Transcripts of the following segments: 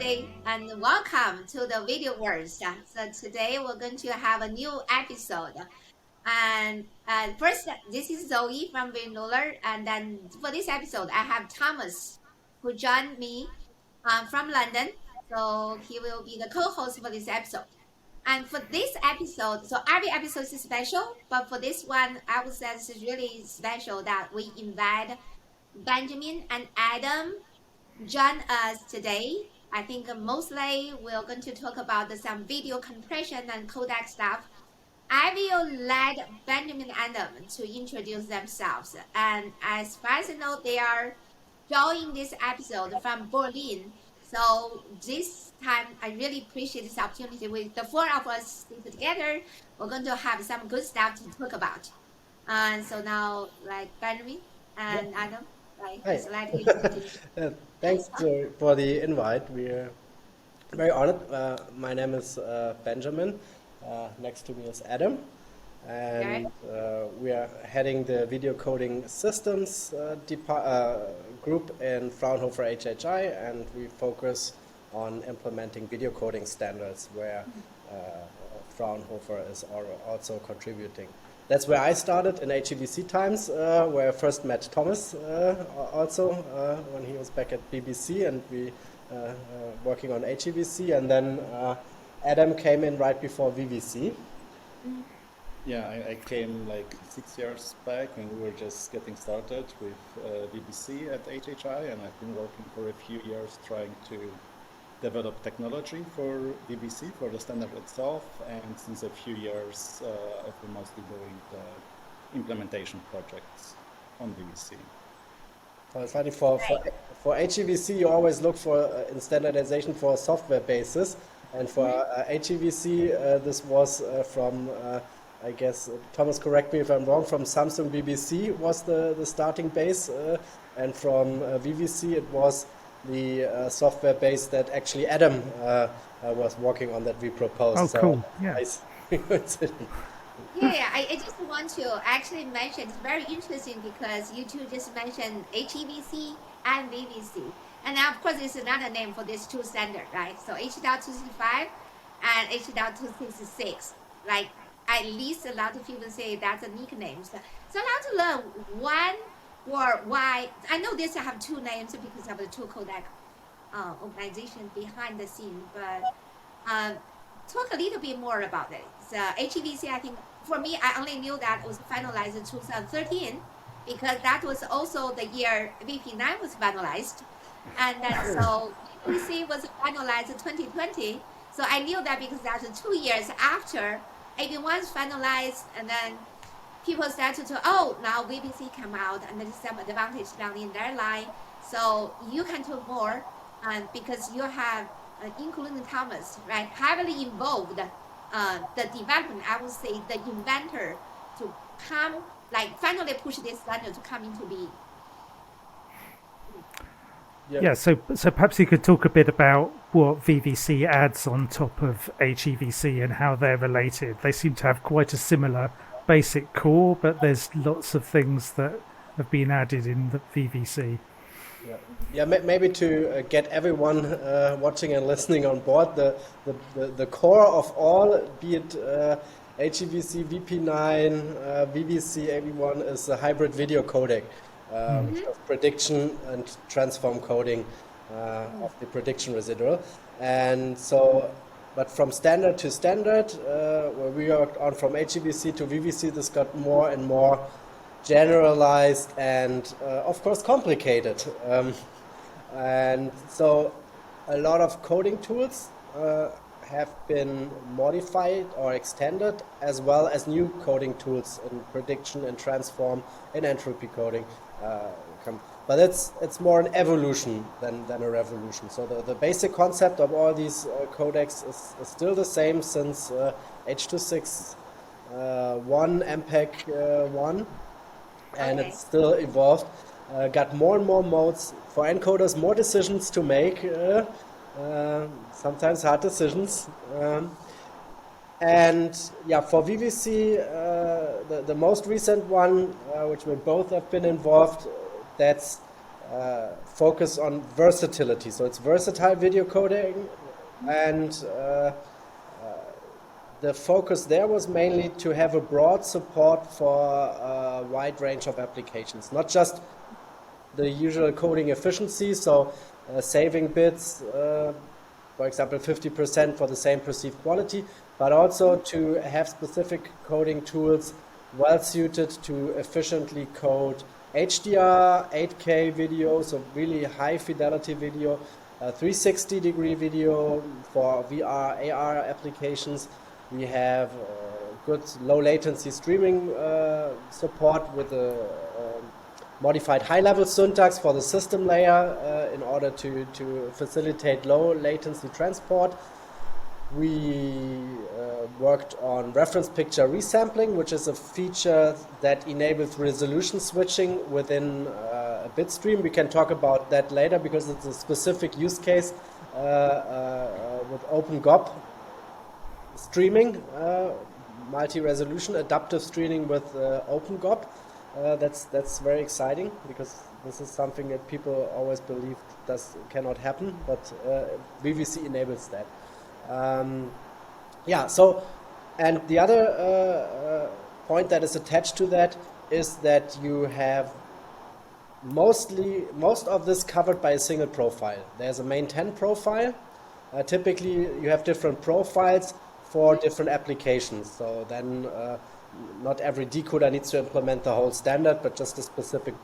everybody, and welcome to the video world. So today we're going to have a new episode. And first, this is Zoe from Vinoler, and then for this episode, I have Thomas, who joined me from London. So he will be the co-host for this episode. And for this episode, so every episode is special, but for this one, I would say this is really special that we invite Benjamin and Adam join us today. I think mostly we're going to talk about some video compression and codec stuff. I will let Benjamin and Adam to introduce themselves. And as far as I know, they are joining this episode from Berlin. So this time, I really appreciate this opportunity. With the four of us together, we're going to have some good stuff to talk about. And so now, like Benjamin and Adam, like, Hi. just let you introduce. Thanks for the invite. We're very honored. My name is Benjamin. Next to me is Adam. And we are heading the video coding systems group in Fraunhofer HHI, and we focus on implementing video coding standards where Fraunhofer is also contributing. That's where I started in HEVC times, where I first met Thomas also when he was back at BBC, and we working on HEVC, and then Adam came in right before VVC. Yeah, I came like 6 years back when we were just getting started with VVC at HHI, and I've been working for a few years trying to develop technology for VVC, for the standard itself, and since a few years I've been mostly doing the implementation projects on VVC. So it's funny, for HEVC you always look for in standardization for a software basis, and for HEVC this was from I guess, Thomas, correct me if I'm wrong, from Samsung BBC was the starting base, and from VVC it was the software base that actually Adam was working on that we proposed. Oh, so cool. Yeah. Nice. I just want to actually mention, it's very interesting because you two just mentioned HEVC and VVC. And now, of course, there's another name for these two standards, right? So H.265 and H.266. Like, at least a lot of people say that's a nickname. So I want to learn one or why. I know this have two names because of the two codec organization behind the scene, but talk a little bit more about it. So HEVC, I think, for me, I only knew that it was finalized in 2013 because that was also the year VP9 was finalized. And then so VVC was finalized in 2020. So I knew that because that's 2 years after AP1 is finalized, and then people started to, now VVC come out, and there's some advantage down in their line. So you can talk more, because you have, including Thomas, right, heavily involved the development, I would say, the inventor to come, like, finally push this standard to come into being. Yeah, so perhaps you could talk a bit about what VVC adds on top of HEVC and how they're related. They seem to have quite a similar basic core, but there's lots of things that have been added in the VVC. Maybe to get everyone watching and listening on board, the core of all, be it HEVC, VP9, VVC, everyone is a hybrid video codec. Of prediction and transform coding of the prediction residual. And so, but from standard to standard, where we worked on from HEVC to VVC, this got more and more generalized and, of course, complicated. And so a lot of coding tools have been modified or extended, as well as new coding tools in prediction and transform and entropy coding. But it's more an evolution than a revolution. So the basic concept of all these codecs is still the same since H.261, MPEG 1, and it's still evolved. Got more and more modes for encoders, more decisions to make, sometimes hard decisions. And yeah, for VVC, the most recent one, which we both have been involved, that's focus on versatility. So it's versatile video coding, and the focus there was mainly to have a broad support for a wide range of applications, not just the usual coding efficiency, so saving bits, for example, 50% for the same perceived quality, but also to have specific coding tools well suited to efficiently code HDR, 8K video, so really high fidelity video, 360-degree video for VR, AR applications. We have good low latency streaming support with a modified high-level syntax for the system layer in order to facilitate low latency transport. We worked on reference picture resampling, which is a feature that enables resolution switching within a bit stream. We can talk about that later because it's a specific use case with OpenGOP streaming, multi-resolution adaptive streaming with OpenGOP. That's very exciting because this is something that people always believed cannot happen, but VVC enables that. Yeah, so, and the other point that is attached to that is that you have most of this covered by a single profile. There's a main 10 profile. Typically, you have different profiles for different applications. So then not every decoder needs to implement the whole standard, but just a specific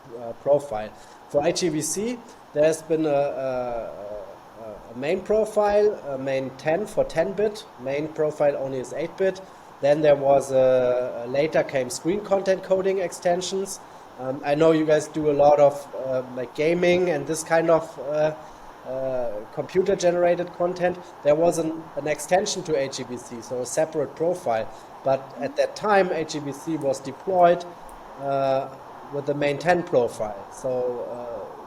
profile. For HEVC, there's been a main profile, a main 10 for 10-bit. Main profile only is 8-bit. Then there was later came screen content coding extensions. I know you guys do a lot of like gaming and this kind of computer-generated content. There was an extension to HEVC, so a separate profile. But at that time, HEVC was deployed with the main 10 profile. So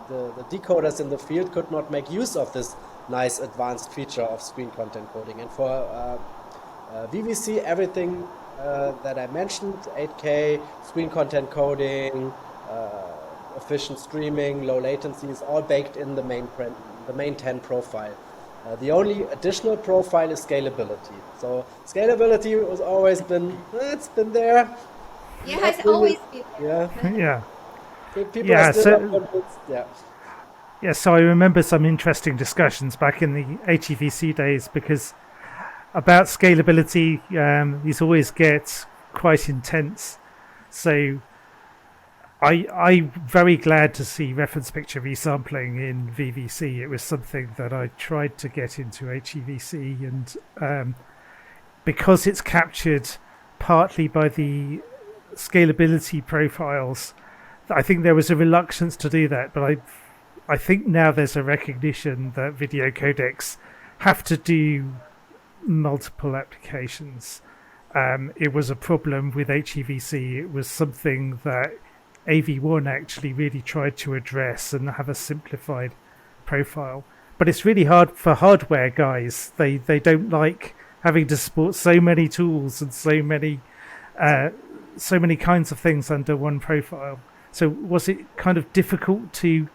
the decoders in the field could not make use of this nice advanced feature of screen content coding. And for VVC, everything that I mentioned, 8K, screen content coding, efficient streaming, low latency, is all baked in the main 10 profile. The only additional profile is scalability. So scalability has always been, it's been there. Yeah, it has always been there. Yeah. People are still not convinced. Yeah. Yeah, so I remember some interesting discussions back in the HEVC days because about scalability, these always get quite intense. So I'm very glad to see reference picture resampling in VVC. It was something that I tried to get into HEVC, and because it's captured partly by the scalability profiles, I think there was a reluctance to do that, but I think now there's a recognition that video codecs have to do multiple applications. It was a problem with HEVC. It was something that AV1 actually really tried to address and have a simplified profile. But it's really hard for hardware guys. They don't like having to support so many tools and so many kinds of things under one profile. So was it kind of difficult to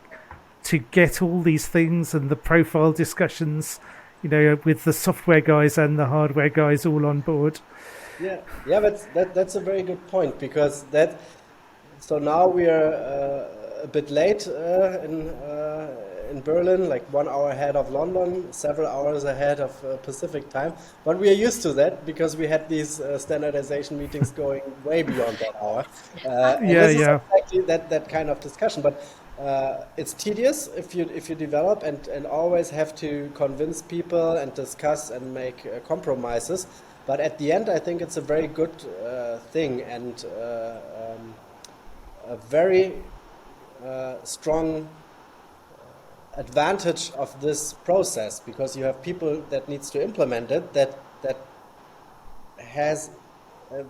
get all these things and the profile discussions, with the software guys and the hardware guys all on board? Yeah, that's a very good point, because so now we are a bit late in Berlin, like 1 hour ahead of London, several hours ahead of Pacific time. But we are used to that because we had these standardization meetings going way beyond that hour. This is exactly that kind of discussion. But it's tedious if you develop and always have to convince people and discuss and make compromises. But at the end, I think it's a very good thing and a very strong advantage of this process, because you have people that needs to implement it that has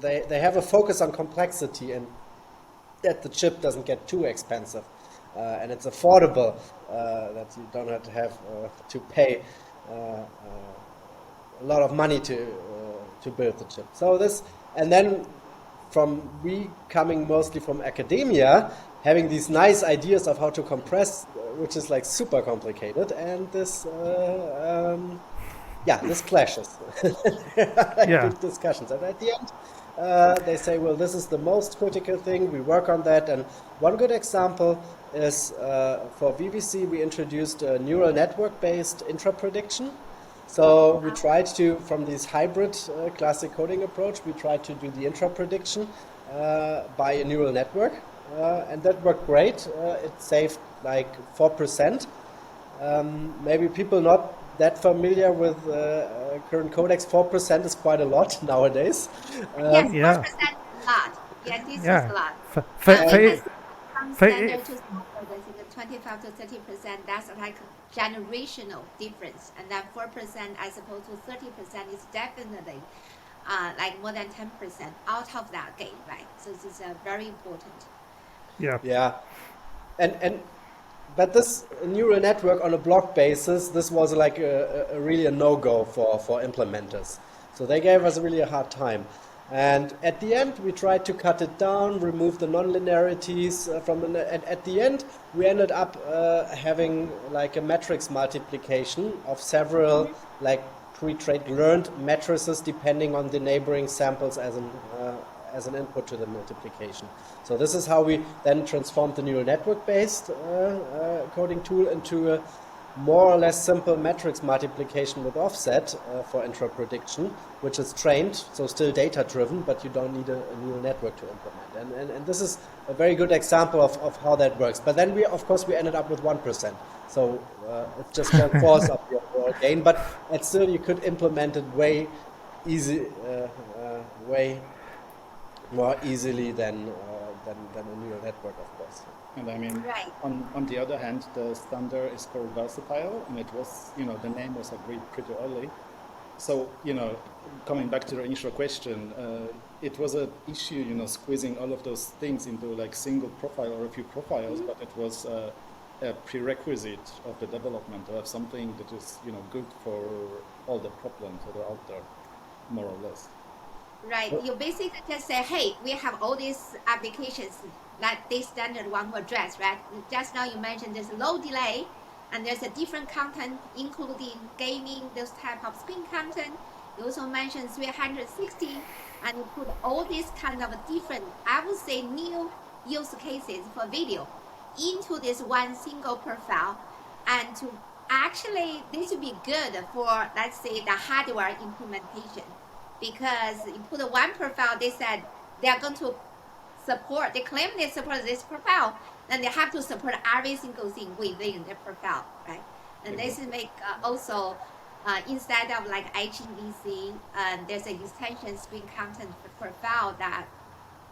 they have a focus on complexity and that the chip doesn't get too expensive and it's affordable, that you don't have to pay a lot of money to build the chip. So this, and then we coming mostly from academia, having these nice ideas of how to compress, which is like super complicated, and this clashes. Like Yeah. big discussions, and at the end, they say, well, this is the most critical thing. We work on that, and one good example is for VVC, we introduced a neural network-based intra-prediction. So we tried to, from this hybrid classic coding approach, we tried to do the intra-prediction by a neural network, and that worked great. It saved like 4%. Maybe people not that familiar with current codecs. 4% is quite a lot nowadays. Yes, Yeah. 4% is a lot. Yeah, this is Yeah. a lot. For Because from for standard to standard, I think 25 to 30%, that's like generational difference. And then 4% as opposed to 30% is definitely like more than 10% out of that game, right? So this is very important. yeah. Yeah, and but this neural network on a block basis, this was like really a no-go for implementers. So they gave us really a hard time. And at the end, we tried to cut it down, remove the non-linearities and at the end, we ended up having like a matrix multiplication of several like pre-trained learned matrices depending on the neighboring samples as an input to the multiplication. So this is how we then transformed the neural network-based coding tool into a more or less simple matrix multiplication with offset for intra-prediction, which is trained, so still data-driven, but you don't need a neural network to implement. And this is a very good example of how that works. But then of course, we ended up with 1%. So it's just one fourth of your overall gain, but still you could implement it way more easily than a neural network, of course. And I mean, Right. on the other hand, the standard is called versatile, and it was, the name was agreed pretty early. So, coming back to the initial question, it was an issue, squeezing all of those things into like single profile or a few profiles, but it was a prerequisite of the development to have something that is, good for all the problems that are out there, more or less. Right. You basically just say, hey, we have all these applications that this standard want to address, right? Just now you mentioned there's low delay and there's a different content, including gaming, those type of screen content. You also mentioned 360, and you put all these kind of different, I would say, new use cases for video into this one single profile. And to actually, this would be good for, let's say, the hardware implementation. Because you put one profile, they said they are going to support, they claim they support this profile, then they have to support every single thing within the profile, right? And this make also, instead of like HEVC, there's an extension screen content profile that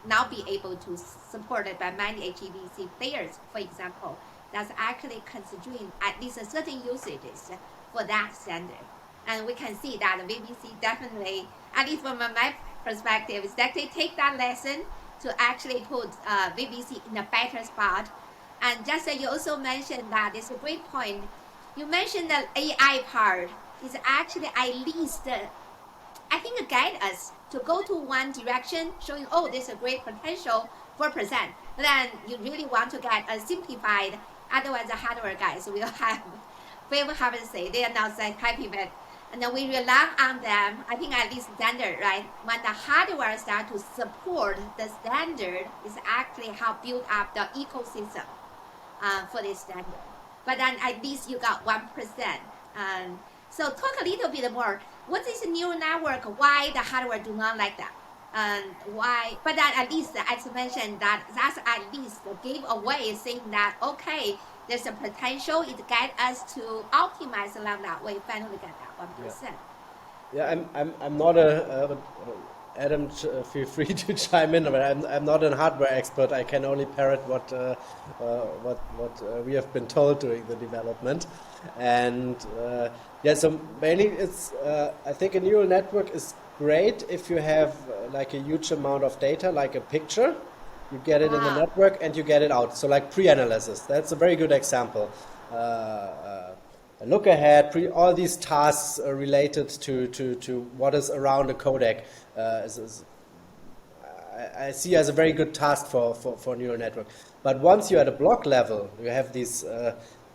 now be able to support it by many HEVC players, for example, that's actually considering at least a certain usages for that standard. And we can see that the VVC definitely, at least from my perspective, is that they take that lesson to actually put VVC in a better spot. And just as you also mentioned that, it's a great point. You mentioned the AI part is actually at least, I think, guide us to go to one direction, showing, oh, there's a great potential, 4%. But then you really want to get a simplified, otherwise the hardware guys will have to say, they are not so happy with. And then we rely on them, I think at least standard, right? When the hardware start to support the standard, is actually how build up the ecosystem for this standard. But then at least you got 1%. So talk a little bit more. What is a neural network? Why the hardware do not like that? Why? But then at least, as I mentioned, that's at least gave away saying that, okay, there's a potential, it get us to optimize along that way, finally get that 1%. Yeah, I'm not Adam, feel free to chime in, but I'm not a hardware expert. I can only parrot what we have been told during the development. And so mainly it's, I think a neural network is great if you have like a huge amount of data, like a picture. You get it in the network and you get it out. So like pre-analysis, that's a very good example. Look ahead, all these tasks are related to what is around a codec. I see as a very good task for neural network. But once you're at a block level, you have this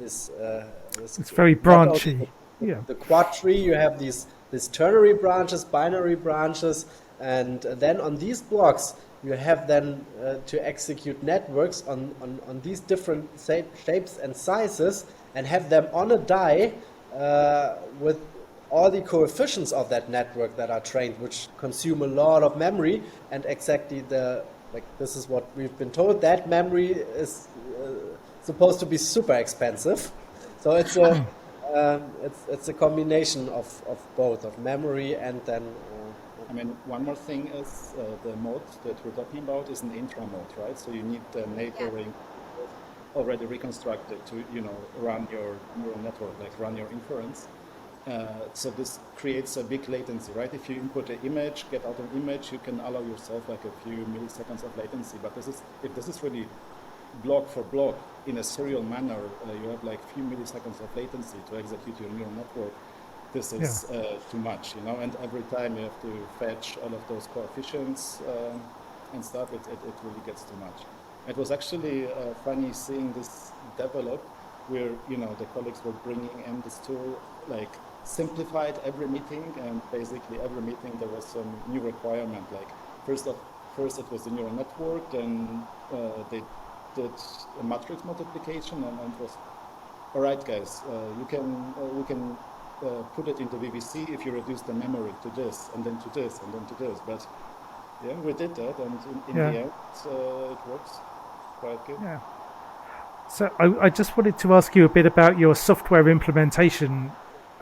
It's very branchy. Yeah. the quad tree. You have these ternary branches, binary branches, and then on these blocks you have then to execute networks on these different shapes and sizes, and have them on a die with all the coefficients of that network that are trained, which consume a lot of memory. And exactly this is what we've been told, that memory is supposed to be super expensive. So it's a combination of both, of memory and then. I mean, one more thing is the mode that we're talking about is an intra mode, right? So you need the neighboring already reconstructed to run your neural network, like run your inference. So this creates a big latency, right? If you input an image, get out an image, you can allow yourself like a few milliseconds of latency. But if this is really block for block in a serial manner, you have like few milliseconds of latency to execute your neural network. This is too much, and every time you have to fetch all of those coefficients and stuff, it really gets too much. It was actually funny seeing this develop, where the colleagues were bringing in this tool, like simplified every meeting, and basically every meeting there was some new requirement. Like first it was the neural network, then they did a matrix multiplication, and it was, all right, guys, we can put it into VVC if you reduce the memory to this, and then to this, and then to this. But yeah, we did that, and in the end, it works quite good. Yeah. So I just wanted to ask you a bit about your software implementation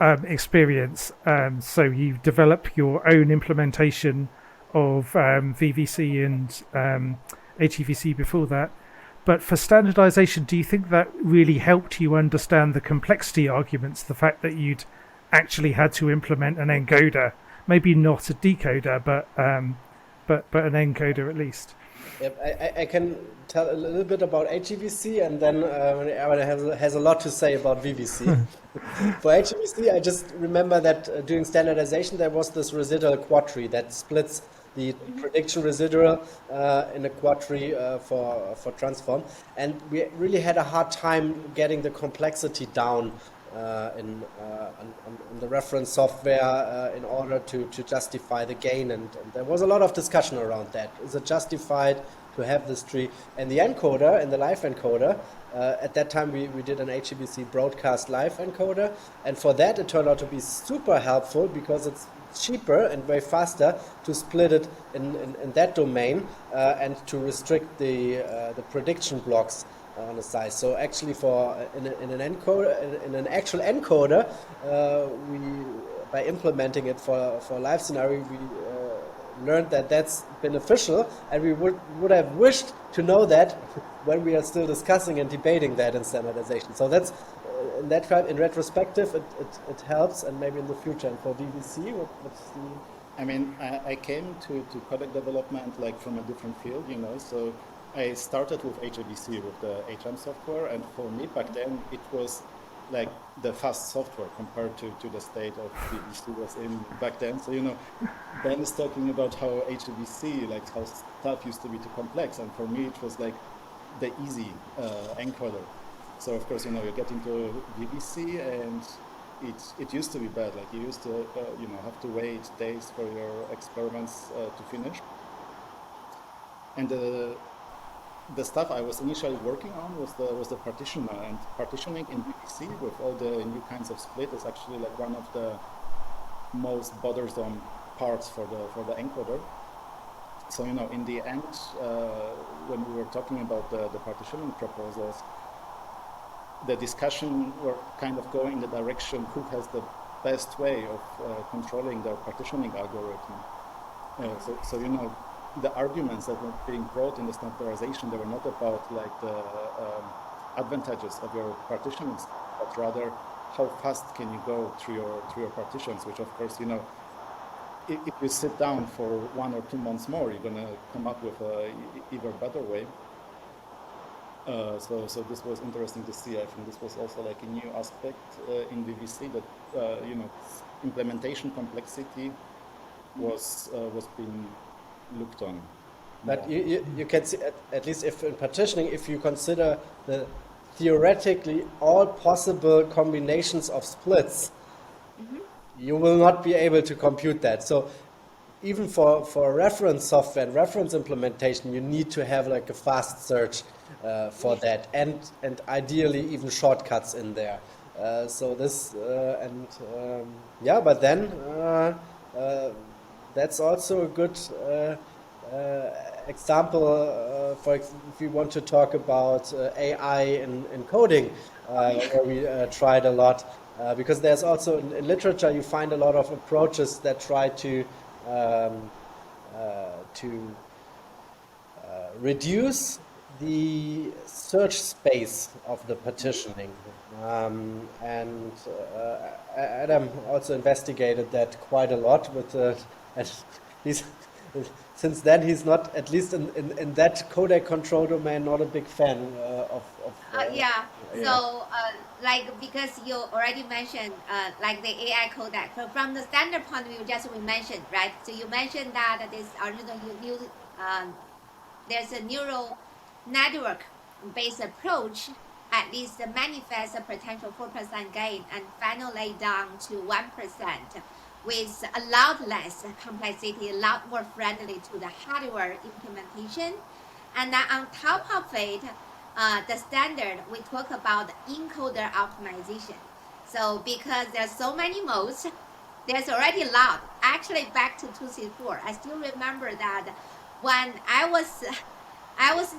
experience. So you develop your own implementation of VVC and HEVC before that. But for standardization, do you think that really helped you understand the complexity arguments, the fact that you'd actually had to implement an encoder, maybe not a decoder, but an encoder at least? Yep, I can tell a little bit about HEVC, and then Aaron has a lot to say about VVC. For HEVC, I just remember that during standardization there was this residual quad tree that splits the prediction residual in a quad tree for transform, and we really had a hard time getting the complexity down on the reference software in order to justify the gain, and there was a lot of discussion around that. Is it justified to have this tree? And the encoder, and the live encoder, at that time we did an HEVC broadcast live encoder, and for that it turned out to be super helpful because it's cheaper and way faster to split it in that domain and to restrict the prediction blocks on the size. So actually, in an actual encoder, by implementing it for a live scenario, we learned that that's beneficial, and we would have wished to know that when we are still discussing and debating that in standardization. So that's in retrospective, it helps, and maybe in the future. And for VVC, what's the? I mean, I came to codec development like from a different field, so I started with HEVC, with the HM software, and for me back then it was like the fast software compared to the state of VVC was in back then. So Ben is talking about how HEVC, like how stuff used to be too complex, and for me it was like the easy encoder. So of course, you get into VVC, and it used to be bad. Like you used to, have to wait days for your experiments to finish. And the stuff I was initially working on was the partitioner, and partitioning in VVC with all the new kinds of split is actually like one of the most bothersome parts for the encoder. So in the end, when we were talking about the partitioning proposals, the discussion were kind of going in the direction who has the best way of controlling the partitioning algorithm. So the arguments that were being brought in the standardization, they were not about like the advantages of your partitioning, but rather how fast can you go through your partitions, which of course, if you sit down for 1 or 2 months more, you're gonna come up with a even better way. So this was interesting to see. I think this was also like a new aspect in VVC that implementation complexity was being looked on. But more. you can see, at least if in partitioning, if you consider the theoretically all possible combinations of splits, you will not be able to compute that. So even for reference software and reference implementation, you need to have like a fast search for Yes. that, and ideally even shortcuts in there. So this yeah, but then that's also a good example if we want to talk about AI in coding, where we tried a lot. Because there's also in literature you find a lot of approaches that try um, to reduce the search space of the partitioning. And Adam also investigated that quite a lot with and he's since then he's not, at least in that codec control domain, not a big fan of Yeah. yeah. So, like, because you already mentioned, like the AI codec. From the standard point of view, just we mentioned, right? So you mentioned that this original you use, there's a neural network based approach, at least manifests a potential 4% gain and finally down to 1% with a lot less complexity, a lot more friendly to the hardware implementation. And then on top of it, the standard, we talk about encoder optimization. So because there's so many modes, there's already a lot. Actually, back to 264, I still remember that when I was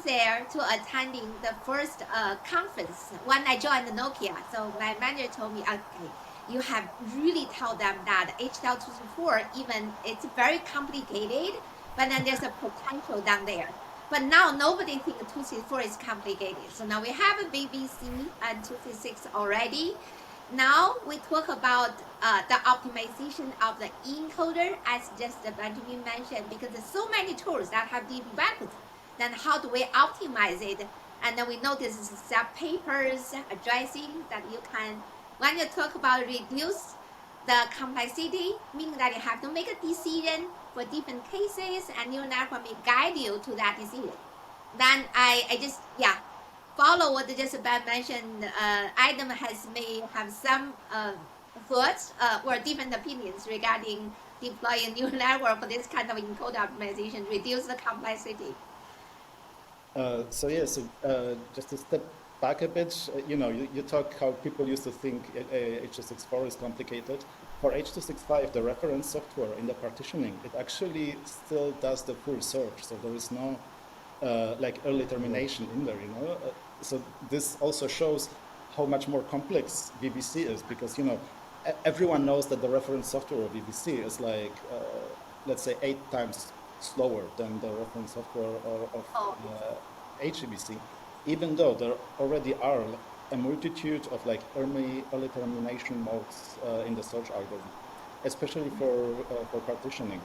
there to attending the first conference when I joined Nokia. So my manager told me, okay, you have really told them that HL264, even it's very complicated, but then there's a potential down there. But now nobody thinks 264 is complicated. So now we have a VVC and 266 already. Now we talk about the optimization of the encoder, as just Benjamin mentioned, because there's so many tools that have been developed. Then how do we optimize it? And then we notice some papers addressing that you can, when you talk about reduce the complexity, meaning that you have to make a decision for different cases, and neural network may guide you to that decision. Then I just, yeah, follow what just Ben mentioned. Adam may have some thoughts or different opinions regarding deploying neural network for this kind of encode optimization, reduce the complexity. Just to step back a bit, you talk how people used to think H264 is complicated. For H265, the reference software in the partitioning, it actually still does the full search. So there is no like early termination in there, So this also shows how much more complex VVC is, because, everyone knows that the reference software of VVC is like, let's say 8 times slower than the reference software of HEVC, even though there already are a multitude of like early termination modes in the search algorithm, especially for partitioning.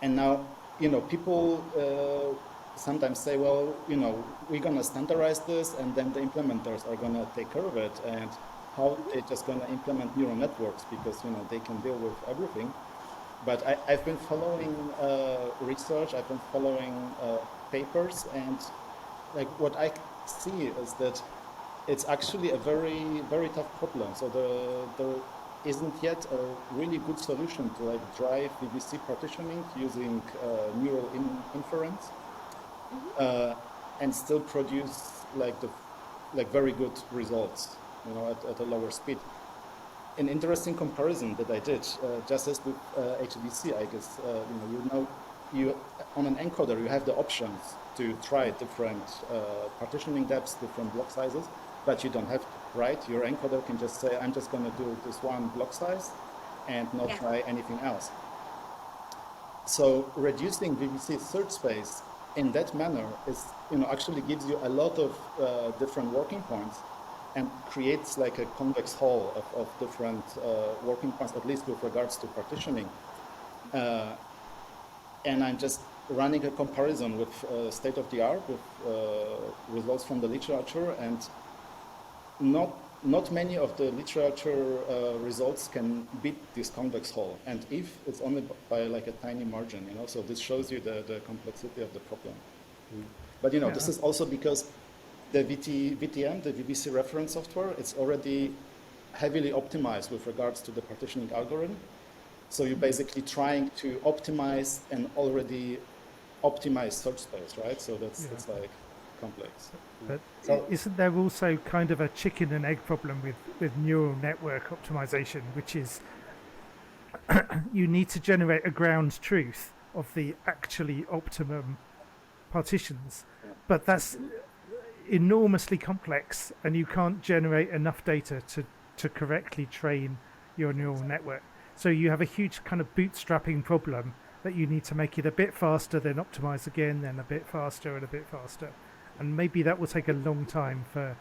And now, people sometimes say, well, we're gonna standardize this, and then the implementers are gonna take care of it, and how they're just gonna implement neural networks, because they can deal with everything. But I've been following research, I've been following papers, and like what I see is that it's actually a very, very tough problem. So there isn't yet a really good solution to like drive VVC partitioning using neural inference and still produce like very good results, at a lower speed. An interesting comparison that I did, just as with HVC, I guess, you on an encoder, you have the options to try different partitioning depths, different block sizes, but you don't have to, right? Your encoder can just say, I'm just going to do this one block size and not try anything else. So reducing VVC search space in that manner is, actually gives you a lot of different working points, and creates like a convex hall of different working points, at least with regards to partitioning. And I'm just running a comparison with state of the art, with results from the literature, and not not many of the literature results can beat this convex Hall, and if it's only by like a tiny margin, you know, so this shows you the complexity of the problem. But you know, this is also because the VTM, the VVC reference software, it's already heavily optimized with regards to the partitioning algorithm. So you're basically trying to optimize an already optimized search space, right? So that's like complex. But isn't there also kind of a chicken and egg problem with neural network optimization, which is you need to generate a ground truth of the actually optimum partitions, but that's enormously complex, and you can't generate enough data to correctly train your neural network. So you have a huge kind of bootstrapping problem that you need to make it a bit faster, then optimize again, then a bit faster and a bit faster. And maybe that will take a long time for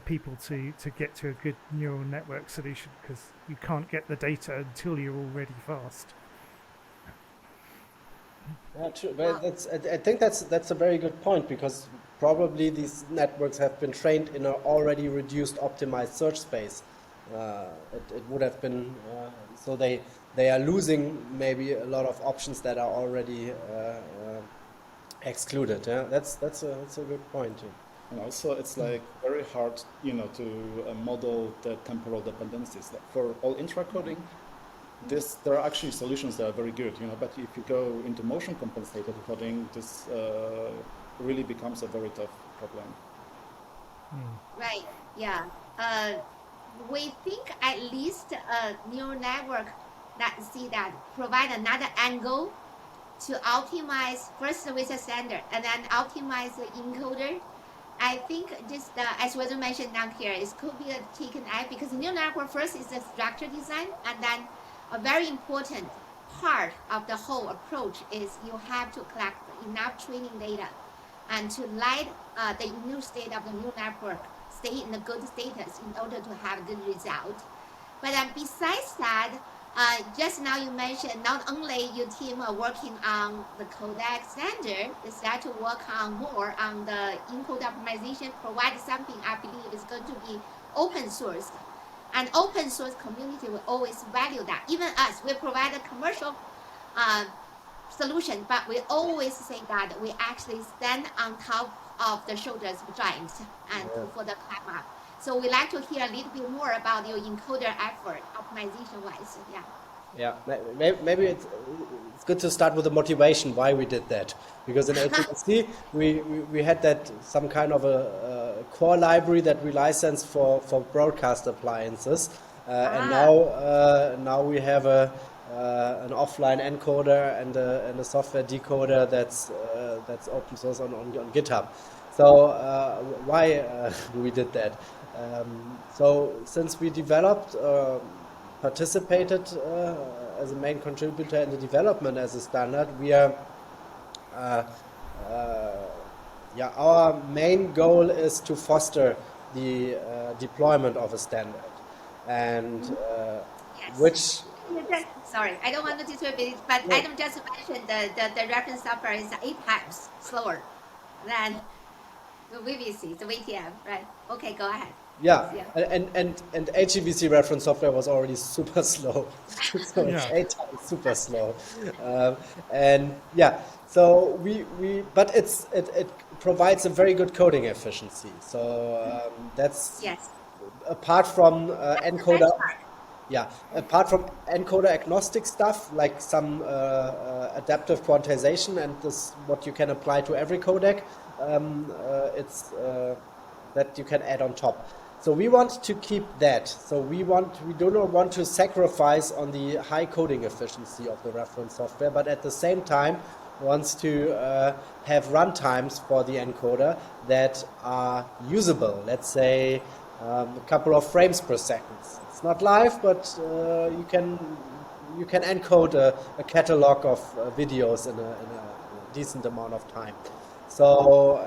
people to get to a good neural network solution, because you can't get the data until you're already fast. Yeah, true. But I think that's a very good point, because probably these networks have been trained in an already reduced optimized search space. It would have been so they are losing maybe a lot of options that are already excluded. Yeah, that's a good point. Yeah. And also, it's like very hard, you know, to model the temporal dependencies. Like for all intra-coding, there are actually solutions that are very good, you know. But if you go into motion compensated coding, this really becomes a very tough problem. Right. Yeah. We think at least a neural network that provide another angle to optimize first with a standard and then optimize the encoder. I think just as was mentioned down here, it could be a chicken egg, because the neural network first is the structure design, and then a very important part of the whole approach is you have to collect enough training data and to let the new state of the neural network stay in a good status in order to have a good result. But besides that, just now you mentioned not only your team are working on the codec standard, you start to work on more on the encode optimization, provide something I believe is going to be open source. And open source community will always value that. Even us, we provide a commercial solution, but we always say that we actually stand on top of the shoulders of giants and for the climb up. So we like to hear a little bit more about your encoder effort, optimization-wise. Yeah. Yeah, maybe it's good to start with the motivation why we did that, because in HVC we had that some kind of a core library that we licensed for broadcast appliances, and now we have an offline encoder and a software decoder that's open source on GitHub. So why we did that? So since we developed, participated as a main contributor in the development as a standard, we are our main goal is to foster the deployment of a standard, and which. Sorry, I don't want to disturb it, but Adam just mentioned the reference software is 8 times slower than the VVC, the VTM, right? Okay, go ahead. Yeah. And HEVC reference software was already super slow, so it's 8 times super slow, and so but it provides a very good coding efficiency. So that's apart from encoder. Yeah, apart from encoder agnostic stuff, like some adaptive quantization, and this what you can apply to every codec, it's that you can add on top. So we want to keep that. So we do not want to sacrifice on the high coding efficiency of the reference software, but at the same time wants to have runtimes for the encoder that are usable. Let's say a couple of frames per second. It's not live, but you can encode a catalog of videos in a decent amount of time. So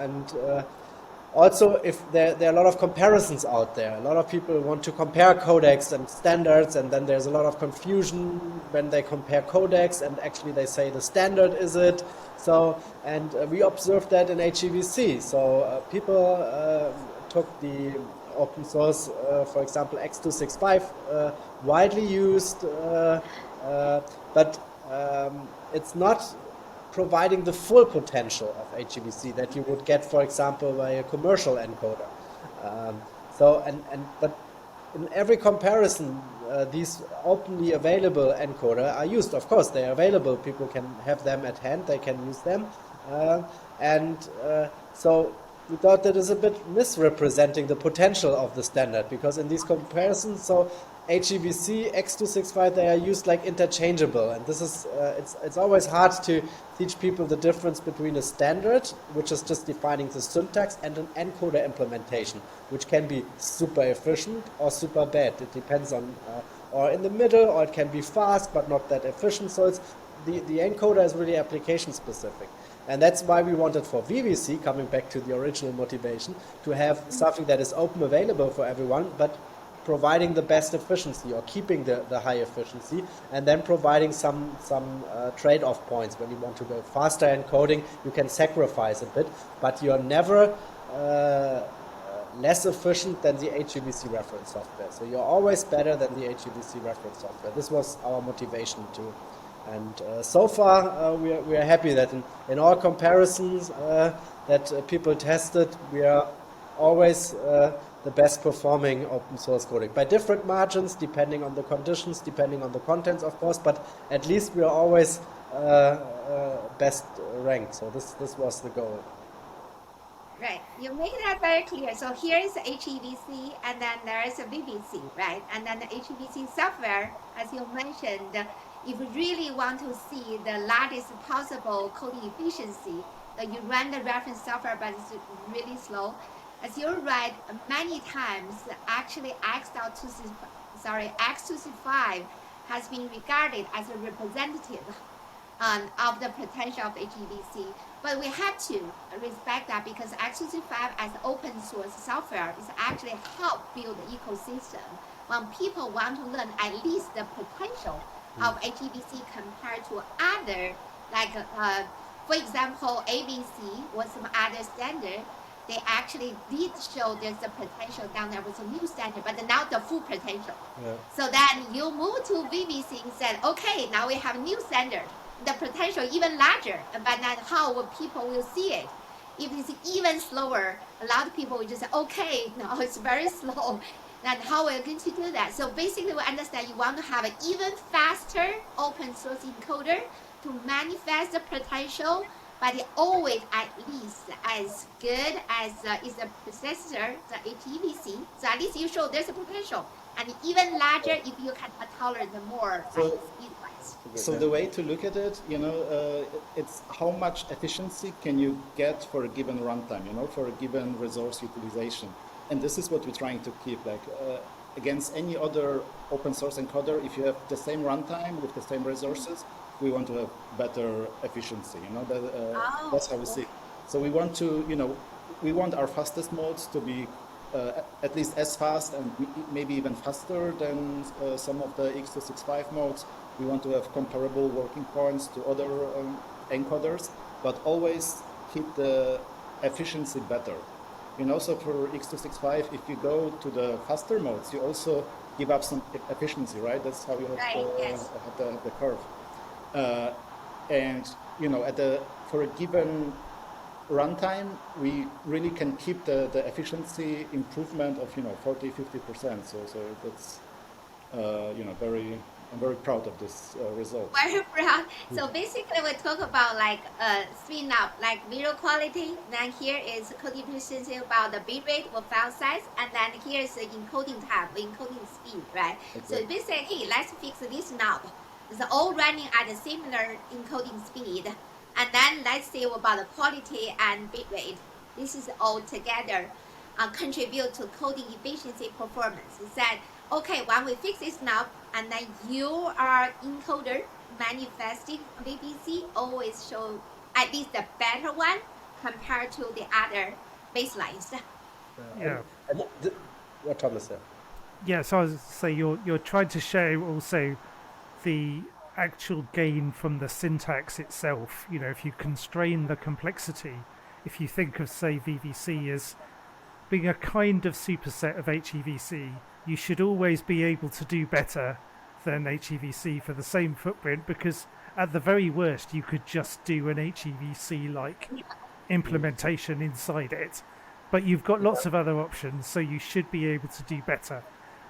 also, if there are a lot of comparisons out there, a lot of people want to compare codecs and standards, and then there's a lot of confusion when they compare codecs, and actually they say the standard is it. So, and we observed that in HEVC. So people took the open source, for example, X265, widely used, but it's not providing the full potential of HEVC that you would get, for example, by a commercial encoder. But in every comparison, these openly available encoder are used. Of course, they are available. People can have them at hand. They can use them. So we thought that is a bit misrepresenting the potential of the standard, because in these comparisons, so HEVC, X265, they are used like interchangeable, and this is it's always hard to teach people the difference between a standard, which is just defining the syntax, and an encoder implementation, which can be super efficient or super bad. It depends on, or in the middle, or it can be fast but not that efficient. So it's the encoder is really application specific. And that's why we wanted for VVC, coming back to the original motivation, to have something that is open available for everyone, but providing the best efficiency or keeping the high efficiency, and then providing some trade-off points. When you want to go faster encoding, you can sacrifice a bit, but you're never less efficient than the HEVC reference software. So you're always better than the HEVC reference software. This was our motivation too. And so far, we are happy that in all comparisons that people tested, we are always the best performing open source codec. By different margins, depending on the conditions, depending on the contents, of course, but at least we are always best ranked. So this was the goal. Right, you make that very clear. So here is HEVC, and then there is a VVC, right? And then the HEVC software, as you mentioned, if you really want to see the largest possible coding efficiency, you run the reference software, but it's really slow. As you're right, many times, actually X265 has been regarded as a representative of the potential of HEVC. But we have to respect that, because X265 as open source software is actually help build the ecosystem. When people want to learn at least the potential of HEVC compared to other, like for example, AVC was some other standard, they actually did show there's a potential down there with a new standard, but not the full potential. Yeah. So then you move to VVC and said, okay, now we have a new standard, the potential even larger, but then how people will see it. If it's even slower, a lot of people will just say, okay, no, it's very slow. Then how we're going to do that? So basically we understand you want to have an even faster open source encoder to manifest the potential, but it always at least as good as is the processor, the HEVC. So at least you show there's a potential, and even larger if you can tolerate the more speed-wise. So the way to look at it, it's how much efficiency can you get for a given runtime, for a given resource utilization. And this is what we're trying to keep, against any other open source encoder. If you have the same runtime with the same resources, we want to have better efficiency. That's how we see it. So we want to, we want our fastest modes to be at least as fast and maybe even faster than some of the X265 modes. We want to have comparable working points to other encoders, but always keep the efficiency better. So for X265, if you go to the faster modes, you also give up some efficiency, right? That's how you have the curve. And for a given runtime, we really can keep the efficiency improvement of 40-50%. So that's I'm very proud of this result. Very proud. So basically we talk about speed knob, video quality. Then here is coding efficiency about the bit rate or file size, and then here is the encoding time, encoding speed, right? Exactly. So basically, let's fix this knob. It's all running at a similar encoding speed, and then let's see about the quality and bit rate. This is all together contribute to coding efficiency performance. It said, okay, when we fix this knob, and then your encoder manifesting VVC always show at least the better one compared to the other baselines. Yeah. What Thomas said. Yeah, so I was say you're trying to show also the actual gain from the syntax itself. If you constrain the complexity, if you think of say VVC as being a kind of superset of HEVC, you should always be able to do better than HEVC for the same footprint, because at the very worst you could just do an HEVC like implementation inside it, but you've got lots of other options, so you should be able to do better,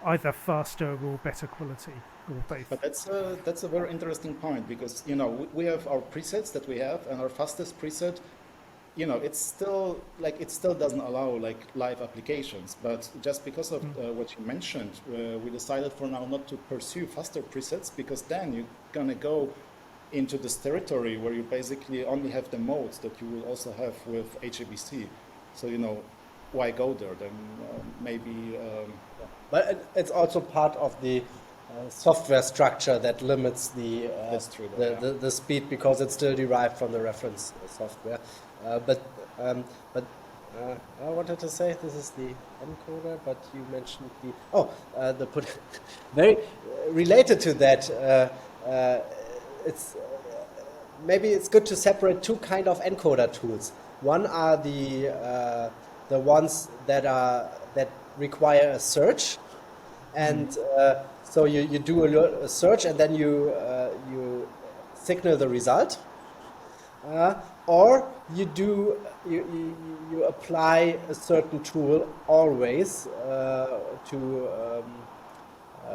either faster or better quality, or both. But that's a very interesting point, because we have our presets that we have, and our fastest preset, it's still it still doesn't allow like live applications. But just because of what you mentioned, we decided for now not to pursue faster presets, because then you're gonna go into this territory where you basically only have the modes that you will also have with HEVC. So why go there? Then maybe. But it's also part of the software structure that limits the That's true, the speed, because it's still derived from the reference software. But I wanted to say this is the encoder, but you mentioned the very related to that. It's maybe it's good to separate two kind of encoder tools. One are the ones that require a search, and so you do a search and then you signal the result, or you apply a certain tool always to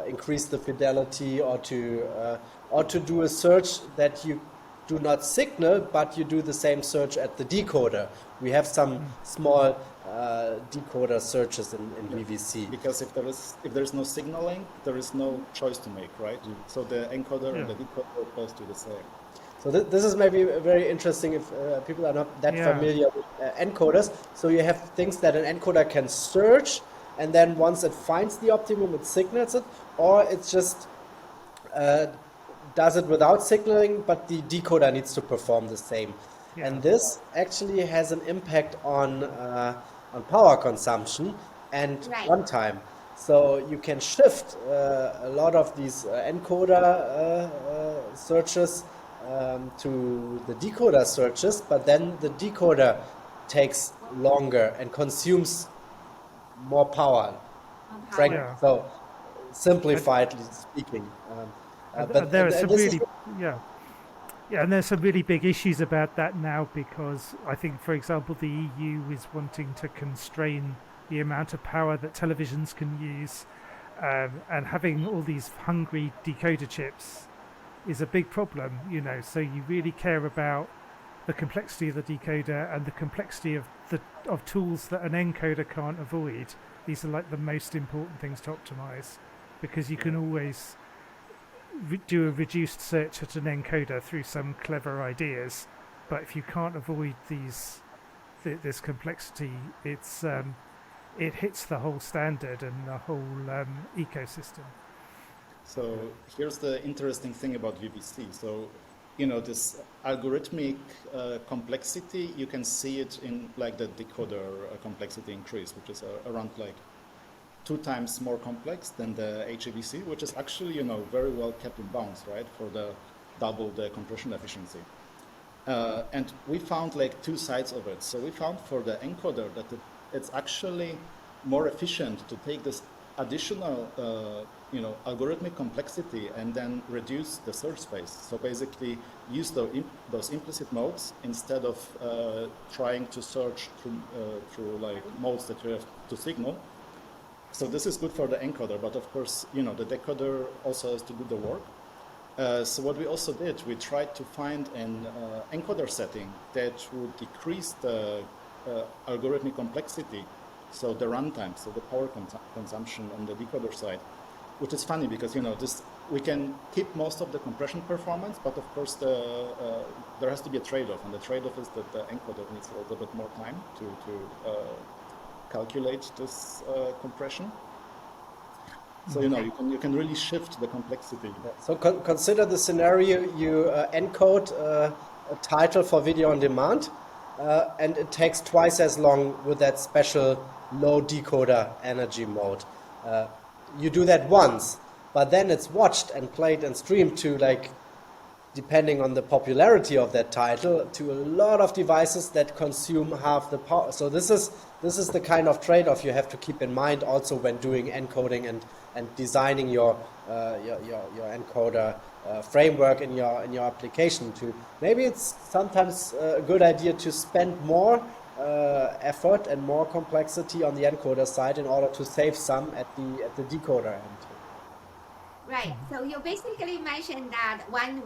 increase the fidelity, or to do a search that you do not signal, but you do the same search at the decoder. We have some small decoder searches in VVC. Because if there is no signaling, there is no choice to make, right? So the encoder and the decoder both do the same. So this is maybe very interesting if people are not that familiar with encoders. So you have things that an encoder can search, and then once it finds the optimum, it signals it, or it's just does it without signaling, but the decoder needs to perform the same. Yeah. And this actually has an impact on power consumption and runtime. So you can shift a lot of these encoder searches to the decoder searches, but then the decoder takes longer and consumes more power. So simplifiedly speaking. But there are some really, and there's some really big issues about that now, because I think, for example, the EU is wanting to constrain the amount of power that televisions can use, and having all these hungry decoder chips is a big problem, so you really care about the complexity of the decoder and the complexity of tools that an encoder can't avoid. These are like the most important things to optimize, because you can always do a reduced search at an encoder through some clever ideas, but if you can't avoid this complexity, it hits the whole standard and the whole ecosystem. So here's the interesting thing about VVC. So this algorithmic complexity, you can see it in like the decoder complexity increase, which is around like 2 times more complex than the HEVC, which is actually very well kept in bounds, right, for the double the compression efficiency. And we found like 2 sides of it. So we found for the encoder that it's actually more efficient to take this additional algorithmic complexity and then reduce the search space. So basically use those implicit modes instead of trying to search through like modes that you have to signal. So this is good for the encoder, but of course, the decoder also has to do the work. So what we also did, we tried to find an encoder setting that would decrease the algorithmic complexity, so the runtime, so the power consumption on the decoder side, which is funny because we can keep most of the compression performance, but of course there has to be a trade-off, and the trade-off is that the encoder needs a little bit more time to calculate this compression. So you can really shift the complexity. So consider the scenario: you encode a title for video on demand, and it takes twice as long with that special low decoder energy mode. You do that once, but then it's watched and played and streamed to like depending on the popularity of that title, to a lot of devices that consume half the power. So this is the kind of trade-off you have to keep in mind also when doing encoding and designing your encoder framework in your application. To maybe it's sometimes a good idea to spend more effort and more complexity on the encoder side in order to save some at the decoder end. Right. So you basically mentioned that when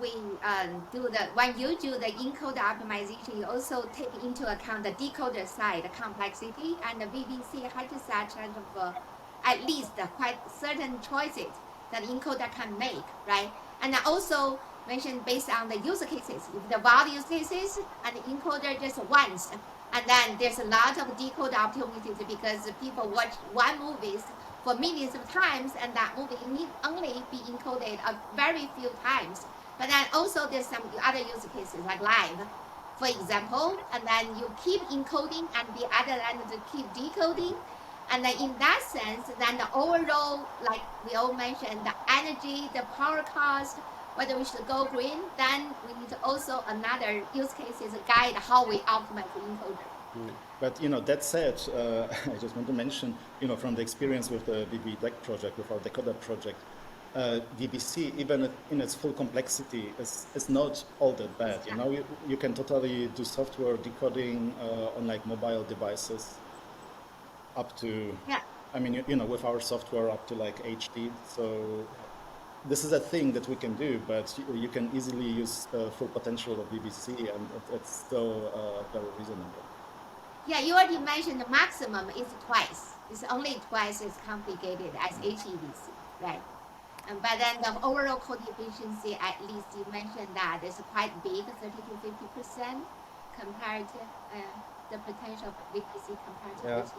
you do the encoder optimization, you also take into account the decoder side, the complexity, and the VVC had to set kind of at least quite certain choices that encoder can make, right? And I also mentioned based on the use cases, if the volume use cases and the encoder just once, and then there's a lot of decoder opportunities because people watch one movie for millions of times, and that movie need only be encoded a very few times. But then also there's some other use cases like live, for example, and then you keep encoding and the other end to keep decoding. And then in that sense, then the overall, like we all mentioned, the energy, the power cost, whether we should go green, then we need to also another use cases guide how we optimize the encoder. But that said, I just want to mention, from the experience with the VVenc project, with our decoder project, VBC, even in its full complexity, is not all that bad. You can totally do software decoding on like mobile devices up to, I mean, with our software up to like HD. So this is a thing that we can do, but you can easily use full potential of VBC, and it's still very reasonable. Yeah, you already mentioned the maximum is twice. It's only twice as complicated as HEVC, right? But then the overall code efficiency, at least you mentioned that is quite big, 30 to 50% compared to the potential of VPC compared to HEVC.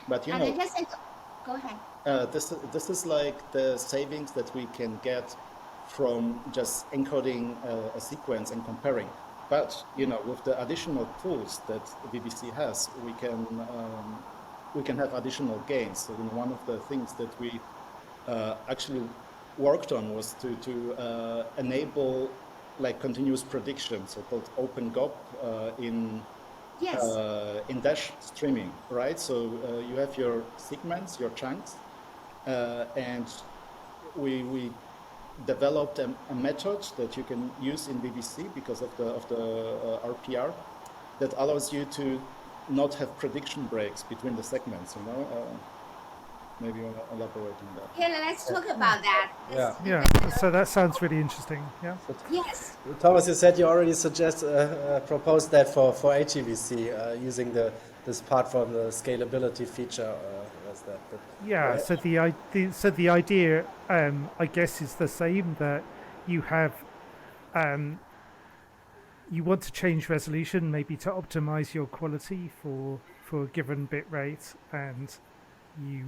But go ahead. This is like the savings that we can get from just encoding a sequence and comparing. But with the additional tools that VVC has, we can have additional gains. So one of the things that we actually worked on was to enable like continuous prediction, so-called OpenGOP in dash streaming, right? So you have your segments, your chunks, and we developed a method that you can use in VVC because of the RPR that allows you to not have prediction breaks between the segments. Maybe you want to elaborate on that. Yeah, let's talk about that. Yeah. So that sounds really interesting. Yeah. Yes. Thomas, you said you already proposed that for HEVC using this part from the scalability feature. Yeah. So the idea, I guess, is the same, that you have, you want to change resolution, maybe to optimize your quality for a given bit rate, and you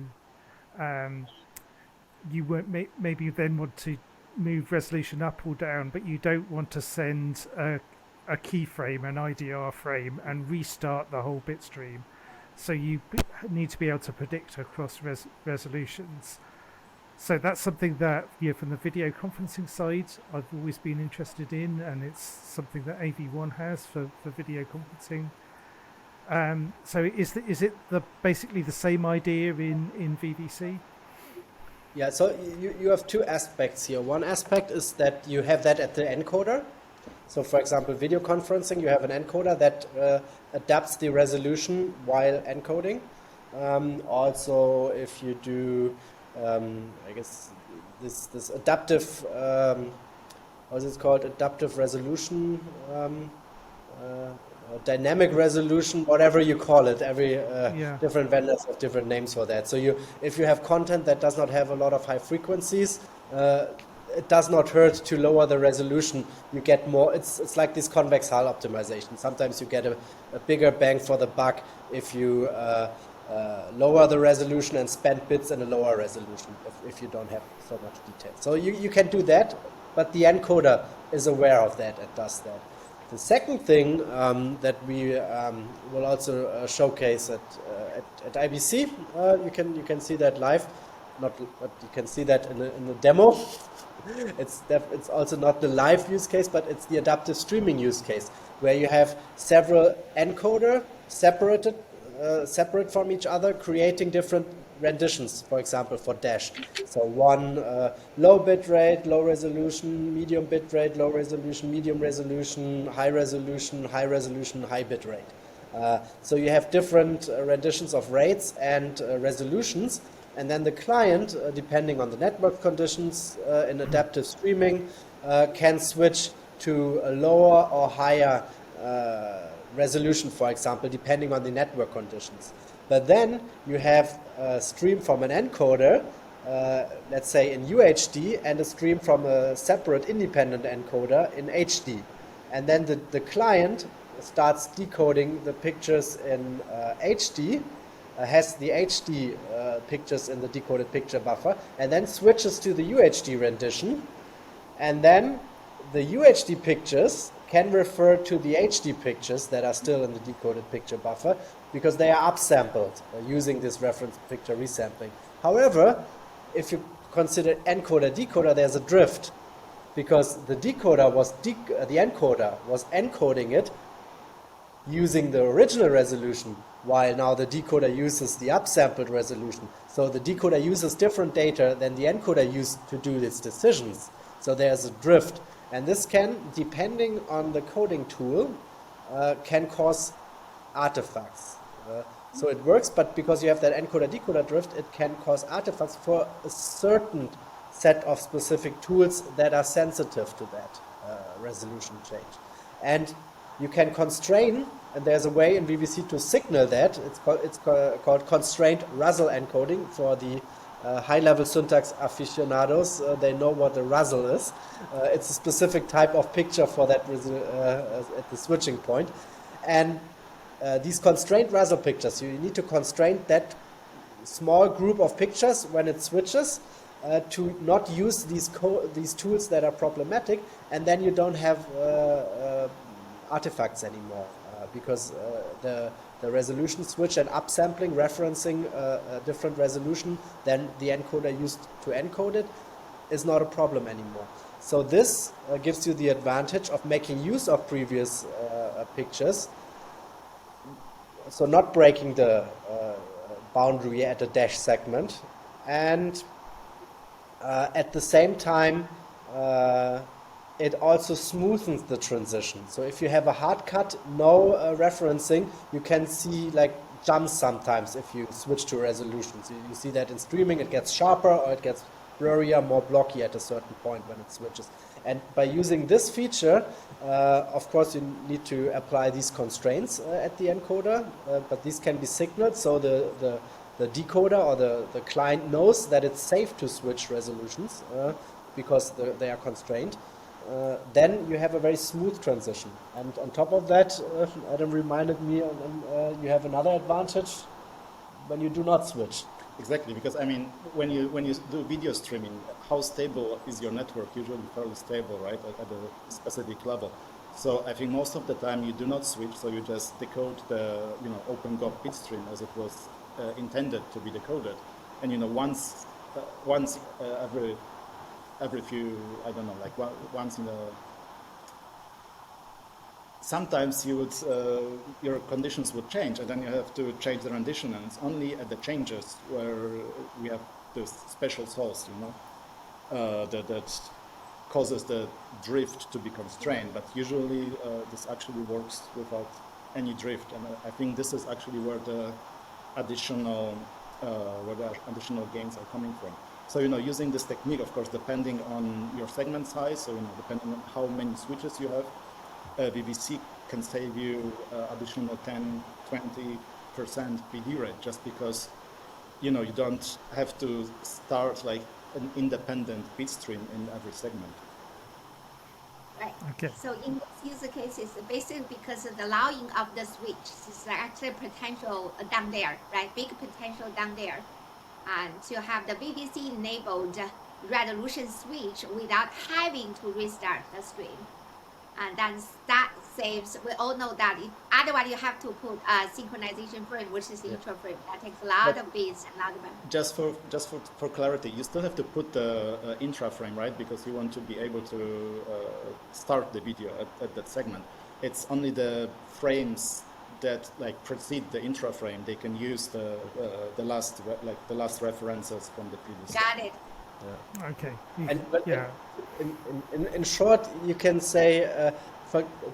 won't maybe then want to move resolution up or down, but you don't want to send a keyframe, an IDR frame, and restart the whole bit stream. So you need to be able to predict across resolutions. So that's something that, from the video conferencing side, I've always been interested in, and it's something that AV1 has for video conferencing. So is it basically the same idea in VVC? Yeah, so you have two aspects here. One aspect is that you have that at the encoder. So for example, video conferencing, you have an encoder that adapts the resolution while encoding. Also, if you do, I guess, this adaptive, what is it called? Adaptive resolution, dynamic resolution, whatever you call it. Every different vendors have different names for that. So if you have content that does not have a lot of high frequencies, it does not hurt to lower the resolution. You get more. It's like this convex hull optimization. Sometimes you get a bigger bang for the buck if you lower the resolution and spend bits in a lower resolution if you don't have so much detail. So you can do that, but the encoder is aware of that and does that. The second thing that we will also showcase at IBC, you can see that live, but you can see that in the demo. It's also not the live use case, but it's the adaptive streaming use case, where you have several encoder separate from each other, creating different renditions, for example, for Dash. So one low bit rate, low resolution, medium bit rate, low resolution, medium resolution, high resolution, high bit rate. So you have different renditions of rates and resolutions, and then the client, depending on the network conditions in adaptive streaming, can switch to a lower or higher resolution, for example, depending on the network conditions. But then you have a stream from an encoder, let's say in UHD, and a stream from a separate independent encoder in HD. And then the client starts decoding the pictures in HD, has the HD pictures in the decoded picture buffer, and then switches to the UHD rendition. And then the UHD pictures can refer to the HD pictures that are still in the decoded picture buffer, because they are upsampled using this reference picture resampling. However, if you consider encoder-decoder, there's a drift, because the encoder was encoding it using the original resolution, while now the decoder uses the upsampled resolution. So the decoder uses different data than the encoder used to do its decisions. So there's a drift. And this can, depending on the coding tool, can cause artifacts. So it works, but because you have that encoder-decoder drift, it can cause artifacts for a certain set of specific tools that are sensitive to that resolution change. And you can constrain, and there's a way in VVC to signal that. It's called constrained Russell encoding. For the high-level syntax aficionados, they know what a Russell is. It's a specific type of picture for that at the switching point. And these constrained Russell pictures, you need to constrain that small group of pictures when it switches to not use these tools that are problematic, and then you don't have artifacts anymore, because the resolution switch and upsampling, referencing a different resolution than the encoder used to encode it, is not a problem anymore. So this gives you the advantage of making use of previous pictures, so not breaking the boundary at a dash segment, and at the same time it also smoothens the transition. So if you have a hard cut, no referencing, you can see like jumps sometimes if you switch to resolutions. You see that in streaming, it gets sharper or it gets blurrier, more blocky at a certain point when it switches. And by using this feature, of course, you need to apply these constraints at the encoder, but these can be signaled, so the decoder or the client knows that it's safe to switch resolutions because they are constrained. Then you have a very smooth transition. And on top of that, Adam reminded me, you have another advantage when you do not switch. Exactly, because I mean, when you do video streaming, how stable is your network? Usually fairly stable, right, at a specific level. So I think most of the time you do not switch, so you just decode the OpenGOP bitstream as it was intended to be decoded, and once every few, I don't know, like once in a. Sometimes you would, your conditions would change, and then you have to change the rendition, and it's only at the changes where we have this special source, that causes the drift to be constrained. But usually this actually works without any drift, and I think this is actually where the additional gains are coming from. So using this technique, of course, depending on your segment size, so depending on how many switches you have. VVC can save you additional 10-20% PD rate, just because you don't have to start like an independent bit stream in every segment. Right. Okay. So in this user case, it's basically because of the allowing of the switch. It's actually potential down there, right? Big potential down there, and to have the VVC enabled resolution switch without having to restart the stream. And then that saves. We all know that. Otherwise, you have to put a synchronization frame, which is the intro frame. That takes a lot of bits and a lot of memory. Just for clarity, you still have to put the intra frame, right? Because you want to be able to start the video at that segment. It's only the frames that like precede the intra frame. They can use the last references from the previous. Got it. Okay. But Yeah. in short, you can say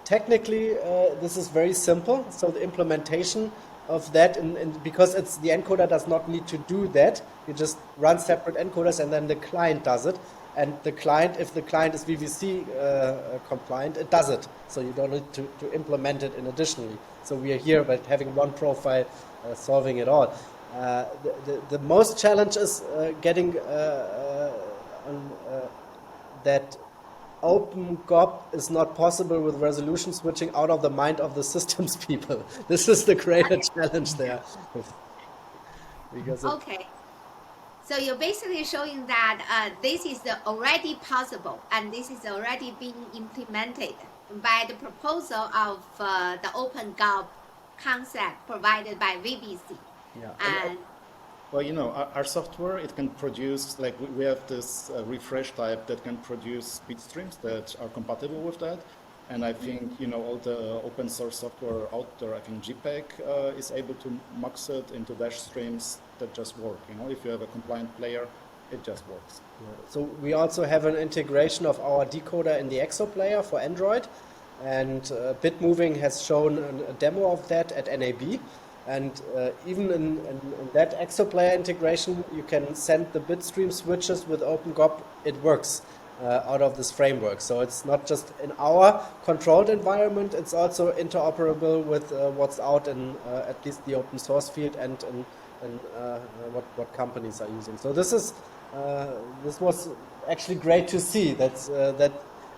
technically this is very simple. So the implementation of that, because it's the encoder does not need to do that. You just run separate encoders and then the client does it. And the client, if the client is VVC compliant, it does it. So you don't need to implement it in additionally. So we are here, but having one profile solving it all. The most challenge is getting that open GOP is not possible with resolution switching out of the mind of the systems people. This is the greater challenge there. Because Okay. So you're basically showing that this is already possible and this is already being implemented by the proposal of the open GOP concept provided by VVC. Yeah. And Well, you know, our software, it can produce, like we have this refresh type that can produce bit streams that are compatible with that. And I think, you know, all the open source software out there, I think JPEG is able to mux it into dash streams that just work. You know, if you have a compliant player, it just works. Yeah. So we also have an integration of our decoder in the EXO player for Android. And Bitmoving has shown a demo of that at NAB. And even in that EXO player integration, you can send the bitstream switches with OpenGOP. It works out of this framework. So it's not just in our controlled environment, it's also interoperable with what's out in at least the open source field and what companies are using. So this was actually great to see that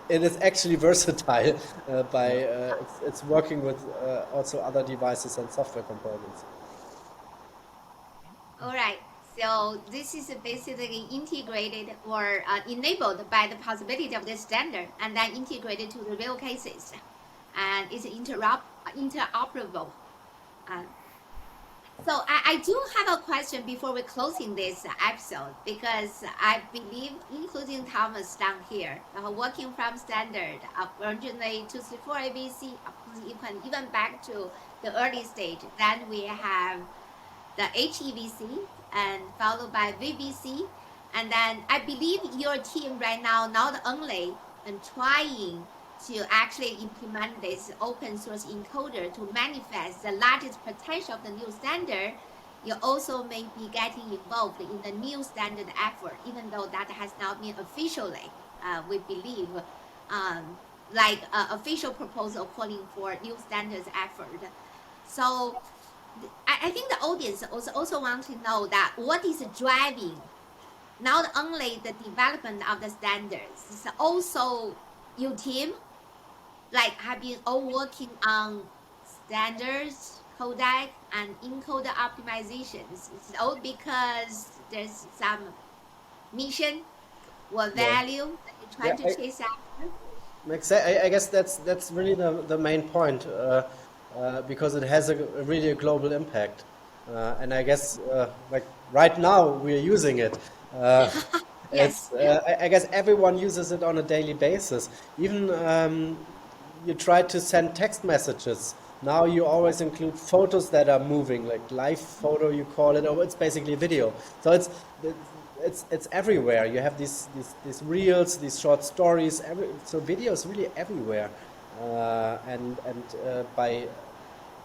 it is actually versatile it's working with also other devices and software components. all right. So this is basically integrated or enabled by the possibility of this standard and then integrated to the real cases. And it's interoperable. So I do have a question before we're closing this episode, because I believe, including Thomas down here, working from standard originally 234 ABC, you can even back to the early stage. Then we have the HEVC and followed by VVC. And then I believe your team right now not only trying to actually implement this open source encoder to manifest the largest potential of the new standard, you also may be getting involved in the new standard effort, even though that has not been officially, we believe, like official proposal calling for new standards effort. So I think the audience also want to know that what is driving not only the development of the standards, it's also your team, like have been all working on standards, codec, and encoder optimizations. It's all because there's some mission or value that you're trying to chase after. I guess that's really the main point, because it has a really global impact, and I guess like right now we're using it. Yes. I guess everyone uses it on a daily basis. Even you try to send text messages. Now you always include photos that are moving, like live photo you call it, or it's basically video. So it's everywhere. You have these reels, these short stories. So video is really everywhere, and by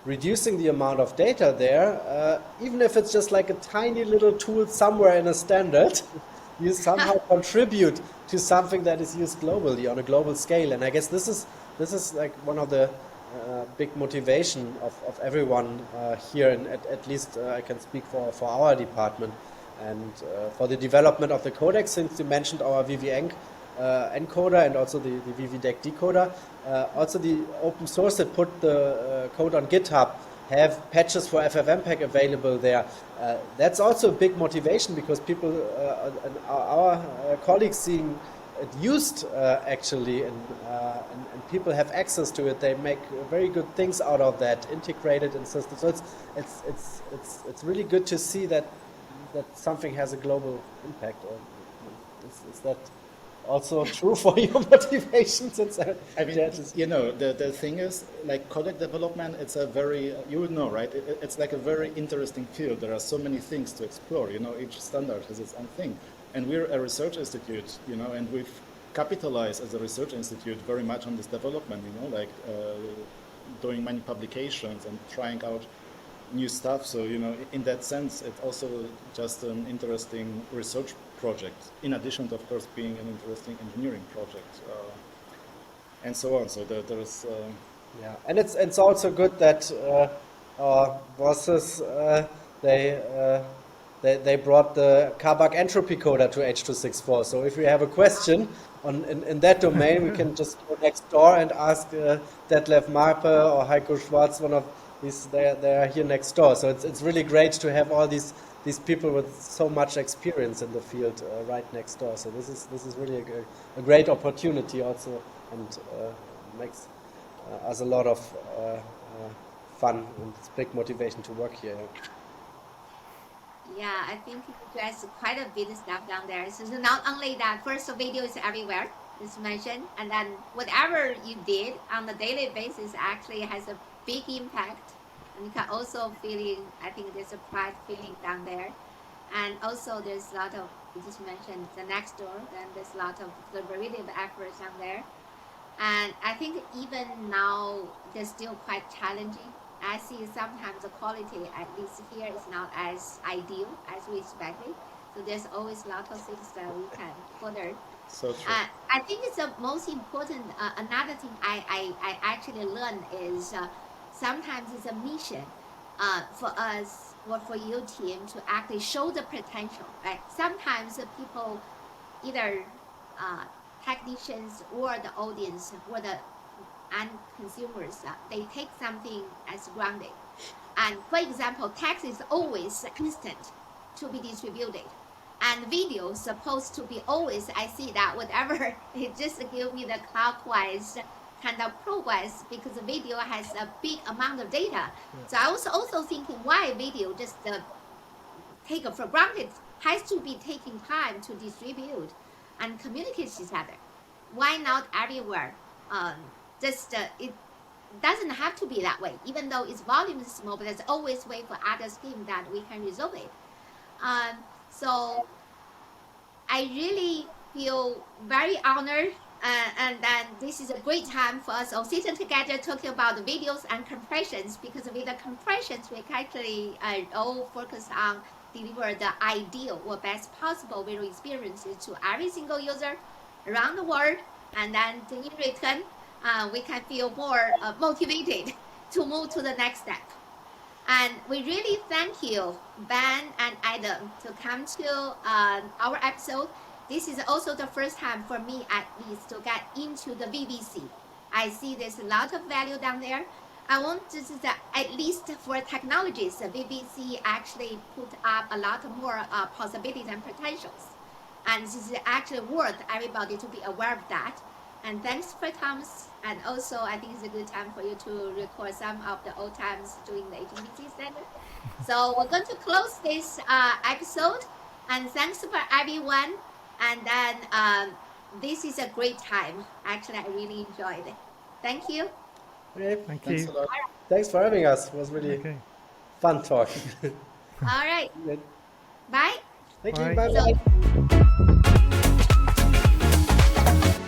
reducing the amount of data there, even if it's just like a tiny little tool somewhere in a standard, you somehow contribute to something that is used globally on a global scale. And I guess this is like one of the big motivation of everyone here, and at least I can speak for our department, and for the development of the codec, since you mentioned our VVenc encoder and also the VVenc decoder. Also the open source that put the code on GitHub have patches for FFmpeg available there. That's also a big motivation, because people, our colleagues seeing it used actually, and people have access to it. They make very good things out of that, integrated in systems. So it's really good to see that something has a global impact. Or is that also true for your motivation? Since I mean, the thing is, like codec development, it's a very, you would know, right? It's like a very interesting field. There are so many things to explore. Each standard has its own thing. And we're a research institute, and we've capitalized as a research institute very much on this development, like doing many publications and trying out new stuff. So, in that sense, it's also just an interesting research project, in addition to, of course, being an interesting engineering project, and so on. So there's... Yeah, and it's also good that our bosses, they brought the Kabak entropy coder to H.264. So if we have a question in that domain, we can just go next door and ask Detlef Marpe or Heiko Schwarz, one of these, they are here next door. So it's really great to have all these people with so much experience in the field right next door. So this is really a great opportunity also, and makes us a lot of fun, and it's big motivation to work here. Yeah, I think you guys quite a bit of stuff down there. So not only that, first video is everywhere, as mentioned, and then whatever you did on a daily basis actually has a big impact. And you can also I think there's a pride feeling down there. And also there's a lot of, you just mentioned the next door, then there's a lot of collaborative efforts down there. And I think even now, they're still quite challenging. I see sometimes the quality, at least here, is not as ideal as we expected. So there's always a lot of things that we can further. So true. I think it's the most important, another thing I actually learned is sometimes it's a mission for us or for your team to actually show the potential, right? Sometimes people, either technicians or the audience or the and consumers, they take something as grounded. And for example, text is always instant to be distributed. And video is supposed to be always, I see that whatever, it just give me the clockwise kind of progress, because the video has a big amount of data. Yeah. So I was also thinking why video just take it for granted, has to be taking time to distribute and communicate with each other. Why not everywhere? It doesn't have to be that way, even though its volume is small, but there's always way for other schemes that we can resolve it. So I really feel very honored, and then this is a great time for us all sitting together talking about the videos and compressions, because with the compressions, we can actually all focus on deliver the ideal or best possible video experiences to every single user around the world, and then in return, we can feel more motivated to move to the next step. And we really thank you, Ben and Adam, to come to our episode. This is also the first time for me, at least, to get into the VVC. I see there's a lot of value down there. I want to say that at least for technologies, VVC actually put up a lot more possibilities and potentials. And this is actually worth everybody to be aware of that. And thanks for Thomas. And also, I think it's a good time for you to record some of the old times doing the HVC standard. So we're going to close this episode. And thanks for everyone. And then this is a great time. Actually, I really enjoyed it. Thank you. Okay. Thanks a lot. Thanks for having us. It was really fun talking. All right. Bye. Thank you. Bye. Bye.